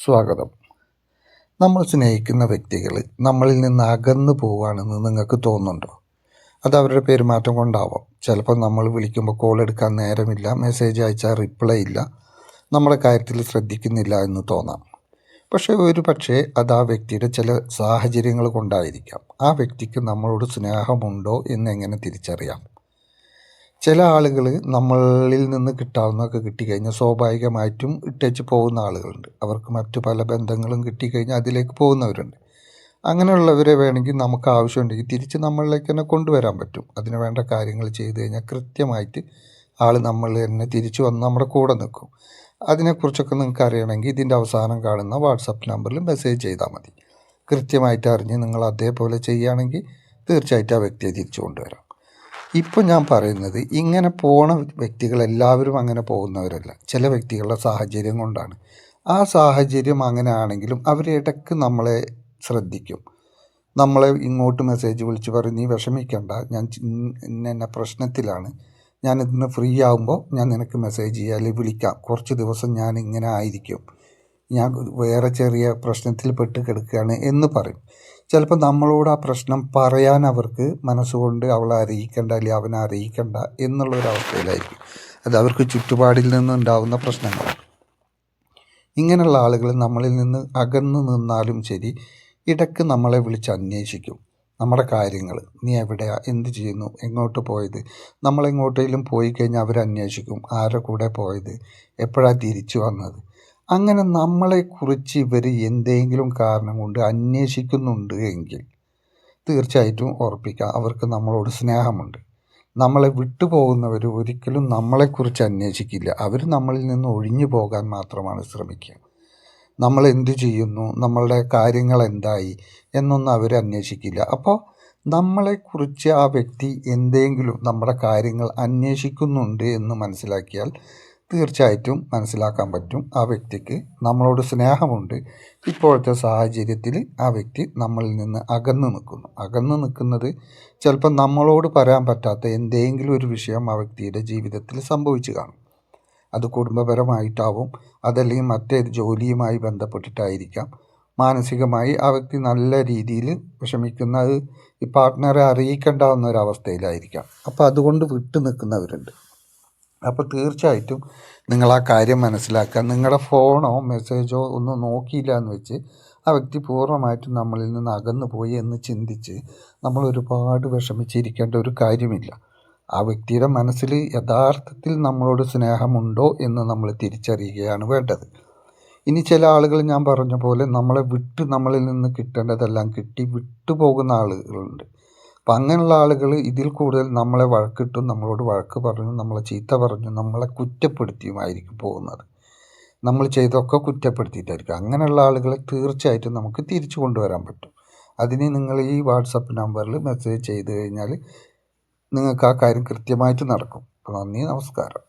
സ്വാഗതം. നമ്മൾ സ്നേഹിക്കുന്ന വ്യക്തികൾ നമ്മളിൽ നിന്ന് അകന്നു പോവുകയാണെന്ന് നിങ്ങൾക്ക് തോന്നുന്നുണ്ടോ? അത് അവരുടെ പെരുമാറ്റം കൊണ്ടാവാം. ചിലപ്പോൾ നമ്മൾ വിളിക്കുമ്പോൾ കോൾ എടുക്കാൻ നേരമില്ല, മെസ്സേജ് അയച്ചാൽ റിപ്ലൈ ഇല്ല, നമ്മുടെ കാര്യത്തിൽ ശ്രദ്ധിക്കുന്നില്ല എന്ന് തോന്നാം. പക്ഷേ അത് ആ വ്യക്തിയുടെ ചില സാഹചര്യങ്ങൾ കൊണ്ടായിരിക്കാം. ആ വ്യക്തിക്ക് നമ്മളോട് സ്നേഹമുണ്ടോ എന്നെങ്ങനെ തിരിച്ചറിയാം? ചില ആളുകൾ നമ്മളിൽ നിന്ന് കിട്ടാവുന്നതൊക്കെ കിട്ടിക്കഴിഞ്ഞാൽ സ്വാഭാവികമായിട്ടും ഇട്ടേച്ച് പോകുന്ന ആളുകളുണ്ട്. അവർക്ക് മറ്റു പല ബന്ധങ്ങളും കിട്ടിക്കഴിഞ്ഞാൽ അതിലേക്ക് പോകുന്നവരുണ്ട്. അങ്ങനെയുള്ളവരെ വേണമെങ്കിൽ നമുക്ക് ആവശ്യമുണ്ടെങ്കിൽ തിരിച്ച് നമ്മളിലേക്ക് തന്നെ കൊണ്ടുവരാൻ പറ്റും. അതിന് വേണ്ട കാര്യങ്ങൾ ചെയ്തു കഴിഞ്ഞാൽ കൃത്യമായിട്ട് ആൾ നമ്മൾ തന്നെ തിരിച്ചു വന്ന് നമ്മുടെ കൂടെ നിൽക്കും. അതിനെക്കുറിച്ചൊക്കെ നിങ്ങൾക്ക് അറിയണമെങ്കിൽ ഇതിൻ്റെ അവസാനം കാണുന്ന വാട്സപ്പ് നമ്പറിൽ മെസ്സേജ് ചെയ്താൽ മതി. കൃത്യമായിട്ട് അറിഞ്ഞ് നിങ്ങൾ അതേപോലെ ചെയ്യുകയാണെങ്കിൽ തീർച്ചയായിട്ടും ആ വ്യക്തിയെ തിരിച്ചു കൊണ്ടുവരാം. ഇപ്പോൾ ഞാൻ പറയുന്നത് ഇങ്ങനെ പോണ വ്യക്തികളെല്ലാവരും അങ്ങനെ പോകുന്നവരല്ല. ചില വ്യക്തികളുടെ സാഹചര്യം കൊണ്ടാണ്. ആ സാഹചര്യം അങ്ങനെ ആണെങ്കിലും അവരിടയ്ക്ക് നമ്മളെ ശ്രദ്ധിക്കും. നമ്മളെ ഇങ്ങോട്ട് മെസ്സേജ് വിളിച്ച് പറയും, നീ വിഷമിക്കണ്ട, ഞാൻ ഇന്ന പ്രശ്നത്തിലാണ്, ഞാനിതിന് ഫ്രീ ആകുമ്പോൾ ഞാൻ നിനക്ക് മെസ്സേജ് ചെയ്യാം അല്ലെങ്കിൽ വിളിക്കാം, കുറച്ച് ദിവസം ഞാൻ ഇങ്ങനെ ആയിരിക്കും, ഞാൻ വേറെ ചെറിയ പ്രശ്നത്തിൽ പെട്ട് കിടക്കുകയാണ് എന്ന് പറയും. ചിലപ്പോൾ നമ്മളോട് ആ പ്രശ്നം പറയാൻ അവർക്ക് മനസ്സുകൊണ്ട് അവളെ അറിയിക്കേണ്ട അല്ലെങ്കിൽ അവനെ അറിയിക്കേണ്ട എന്നുള്ളൊരവസ്ഥയിലായിരിക്കും. അത് അവർക്ക് ചുറ്റുപാടിൽ നിന്നുണ്ടാവുന്ന പ്രശ്നങ്ങളാണ്. ഇങ്ങനെയുള്ള ആളുകൾ നമ്മളിൽ നിന്ന് അകന്നു നിന്നാലും ശരി, ഇടയ്ക്ക് നമ്മളെ വിളിച്ച് അന്വേഷിക്കും നമ്മുടെ കാര്യങ്ങൾ. നീ എവിടെയാ, എന്ത് ചെയ്യുന്നു, എങ്ങോട്ട് പോയത്, നമ്മളെങ്ങോട്ടെങ്കിലും പോയി കഴിഞ്ഞാൽ അവരന്വേഷിക്കും ആരുടെ കൂടെ പോയത്, എപ്പോഴാണ് തിരിച്ചു വന്നത്. അങ്ങനെ നമ്മളെക്കുറിച്ച് ഇവർ എന്തെങ്കിലും കാരണം കൊണ്ട് അന്വേഷിക്കുന്നുണ്ട് എങ്കിൽ തീർച്ചയായിട്ടും ഉറപ്പിക്കുക, അവർക്ക് നമ്മളോട് സ്നേഹമുണ്ട്. നമ്മളെ വിട്ടുപോകുന്നവർ ഒരിക്കലും നമ്മളെക്കുറിച്ച് അന്വേഷിക്കില്ല. അവർ നമ്മളിൽ നിന്ന് ഒഴിഞ്ഞു പോകാൻ മാത്രമാണ് ശ്രമിക്കുക. നമ്മൾ എന്തു ചെയ്യുന്നു, നമ്മളുടെ കാര്യങ്ങൾ എന്തായി എന്നൊന്നും അവർ അന്വേഷിക്കില്ല. അപ്പോൾ നമ്മളെക്കുറിച്ച് ആ വ്യക്തി എന്തെങ്കിലും നമ്മുടെ കാര്യങ്ങൾ അന്വേഷിക്കുന്നുണ്ട് എന്ന് മനസ്സിലാക്കിയാൽ തീർച്ചയായിട്ടും മനസ്സിലാക്കാൻ പറ്റും ആ വ്യക്തിക്ക് നമ്മളോട് സ്നേഹമുണ്ട്. ഇപ്പോഴത്തെ സാഹചര്യത്തിൽ ആ വ്യക്തി നമ്മളിൽ നിന്ന് അകന്നു നിൽക്കുന്നത് ചിലപ്പോൾ നമ്മളോട് പറയാൻ പറ്റാത്ത എന്തെങ്കിലും ഒരു വിഷയം ആ വ്യക്തിയുടെ ജീവിതത്തിൽ സംഭവിച്ചു കാണും. അത് കുടുംബപരമായിട്ടാവും, അതല്ലെങ്കിൽ മറ്റേത് ജോലിയുമായി ബന്ധപ്പെട്ടിട്ടായിരിക്കാം. മാനസികമായി ആ വ്യക്തി നല്ല രീതിയിൽ വിഷമിക്കുന്നത് ഈ പാർട്ട്ണറെ അറിയിക്കേണ്ടാവുന്ന ഒരവസ്ഥയിലായിരിക്കാം. അപ്പോൾ അതുകൊണ്ട് വിട്ടു നിൽക്കുന്നവരുണ്ട്. അപ്പോൾ തീർച്ചയായിട്ടും നിങ്ങൾ ആ കാര്യം മനസ്സിലാക്കുക. നിങ്ങളുടെ ഫോണോ മെസ്സേജോ ഒന്നും നോക്കിയില്ല എന്ന് വെച്ച് ആ വ്യക്തി പൂർണ്ണമായിട്ടും നമ്മളിൽ നിന്ന് അകന്നു പോയി എന്ന് ചിന്തിച്ച് നമ്മൾ ഒരുപാട് വിഷമിച്ചിരിക്കേണ്ട ഒരു കാര്യമില്ല. ആ വ്യക്തിയുടെ മനസ്സിൽ യഥാർത്ഥത്തിൽ നമ്മളോട് സ്നേഹമുണ്ടോ എന്ന് നമ്മൾ തിരിച്ചറിയുകയാണ് വേണ്ടത്. ഇനി ചില ആളുകൾ ഞാൻ പറഞ്ഞ പോലെ നമ്മളെ വിട്ട് നമ്മളിൽ നിന്ന് കിട്ടേണ്ടതെല്ലാം കിട്ടി വിട്ടുപോകുന്ന ആളുകളുണ്ട്. അപ്പം അങ്ങനെയുള്ള ആളുകൾ ഇതിൽ കൂടുതൽ നമ്മളെ വഴക്കിട്ടും നമ്മളോട് വഴക്ക് പറഞ്ഞു, നമ്മളെ ചീത്ത പറഞ്ഞു, നമ്മളെ കുറ്റപ്പെടുത്തിയുമായിരിക്കും പോകുന്നത്. നമ്മൾ ചെയ്തൊക്കെ കുറ്റപ്പെടുത്തിയിട്ടായിരിക്കും. അങ്ങനെയുള്ള ആളുകളെ തീർച്ചയായിട്ടും നമുക്ക് തിരിച്ചു കൊണ്ടുവരാൻ പറ്റും. അതിന് നിങ്ങൾ ഈ വാട്സപ്പ് നമ്പറിൽ മെസ്സേജ് ചെയ്ത് കഴിഞ്ഞാൽ നിങ്ങൾക്ക് ആ കാര്യം കൃത്യമായിട്ട് നടക്കും. അപ്പോൾ നന്ദി, നമസ്കാരം.